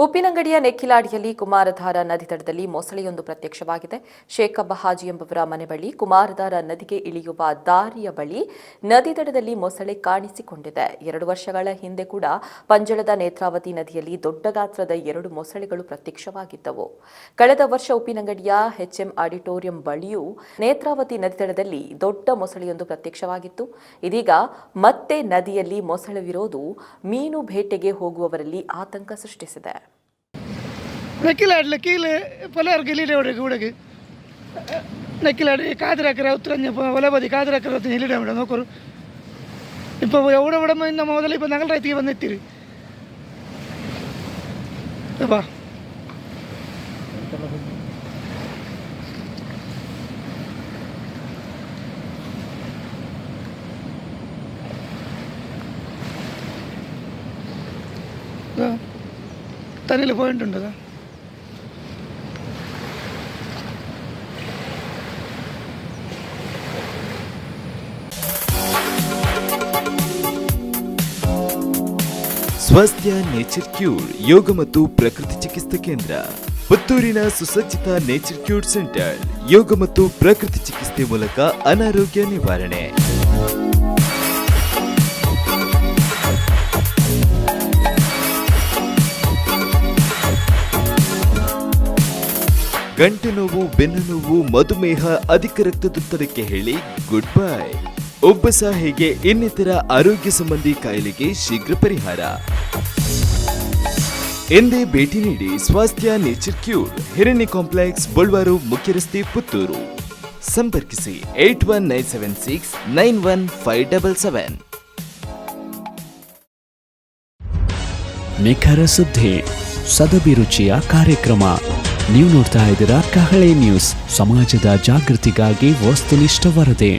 ಉಪ್ಪಿನಂಗಡಿಯ ನೆಕ್ಕಿಲಾಡಿಯಲ್ಲಿ ಕುಮಾರಧಾರ ನದಿ ತಟದಲ್ಲಿ ಮೊಸಳೆಯೊಂದು ಪ್ರತ್ಯಕ್ಷವಾಗಿದೆ. ಶೇಖ್ ಅಬ್ಬ ಹಾಜಿ ಎಂಬುವರ ಮನೆ ಬಳಿ ಕುಮಾರಧಾರ ನದಿಗೆ ಇಳಿಯುವ ದಾರಿಯ ಬಳಿ ನದಿ ತಟದಲ್ಲಿ ಮೊಸಳೆ ಕಾಣಿಸಿಕೊಂಡಿದೆ. 2 ವರ್ಷಗಳ ಹಿಂದೆ ಕೂಡ ಪಂಜಳದ ನೇತ್ರಾವತಿ ನದಿಯಲ್ಲಿ ದೊಡ್ಡ ಗಾತ್ರದ 2 ಮೊಸಳೆಗಳು ಪ್ರತ್ಯಕ್ಷವಾಗಿದ್ದವು. ಕಳೆದ ವರ್ಷ ಉಪ್ಪಿನಂಗಡಿಯ HM ಆಡಿಟೋರಿಯಂ ಬಳಿಯೂ ನೇತ್ರಾವತಿ ನದಿ ತಟದಲ್ಲಿ ದೊಡ್ಡ ಮೊಸಳೆಯೊಂದು ಪ್ರತ್ಯಕ್ಷವಾಗಿತ್ತು. ಇದೀಗ ಮತ್ತೆ ನದಿಯಲ್ಲಿ ಮೊಸಳೆವಿರೋದು ಮೀನು ಬೇಟೆಗೆ ಹೋಗುವವರಲ್ಲಿ ಆತಂಕ ಸೃಷ್ಟಿಸಿದೆ. നെക്കിലാടില്ല കീഴ് പലർക്ക് ഇല്ലിടെ കൂടെ നെക്കിലാടി കാതിരാക്കര ഉത്തരഞ്ഞ വലപതി കാതിരാക്കര ഇല്ലിടെ ഇവിടെ നോക്കൂ. ഇപ്പോൾ എവിടെ ഇവിടെ ഇന്ന മുതൽ ഇപ്പോൾ ഞങ്ങളുടെ എത്തിക്ക് വന്നെത്തിരി അപ്പാ തന്നിൽ പോയിട്ടുണ്ട്. ಸ್ವಾಸ್ಥ್ಯ ನೇಚರ್ ಕ್ಯೂರ್ ಯೋಗ ಮತ್ತು ಪ್ರಕೃತಿ ಚಿಕಿತ್ಸಾ ಕೇಂದ್ರ ಪುತ್ತೂರಿನ ಸುಸಜ್ಜಿತ ನೇಚರ್ ಕ್ಯೂರ್ ಸೆಂಟರ್ ಯೋಗ ಮತ್ತು ಪ್ರಕೃತಿ ಚಿಕಿತ್ಸೆ ಮೂಲಕ ಅನಾರೋಗ್ಯ ನಿವಾರಣೆ. ಗಂಟು ನೋವು, ಬೆನ್ನು ನೋವು, ಮಧುಮೇಹ, ಅಧಿಕ ರಕ್ತದೊತ್ತಡಕ್ಕೆ ಹೇಳಿ ಗುಡ್ ಬೈ. ಉಬ್ಬಸ ಹೀಗೆ ಇನ್ನಿತರ ಆರೋಗ್ಯ ಸಂಬಂಧಿ ಕಾಯಿಲೆಗೆ ಶೀಘ್ರ ಪರಿಹಾರ. ಎಂದೇ ಭೇಟಿ ನೀಡಿ ಸ್ವಾಸ್ಥ್ಯ ನೇಚರ್ ಕ್ಯೂರ್, ಹಿರಣ್ಯ ಕಾಂಪ್ಲೆಕ್ಸ್, ಬಳ್ವಾರು, ಮುಖ್ಯ ರಸ್ತೆ, ಪುತ್ತೂರು. ಸಂಪರ್ಕಿಸಿ 81976 91577. ನಿಖರ ಸುದ್ದಿ, ಸದಭಿರುಚಿಯ ಕಾರ್ಯಕ್ರಮ. ನೀವು ನೋಡ್ತಾ ಇದ್ದೀರಾ ಕಹಳೆ ನ್ಯೂಸ್, ಸಮಾಜದ ಜಾಗೃತಿಗಾಗಿ ವಸ್ತುನಿಷ್ಠ ವರದಿ.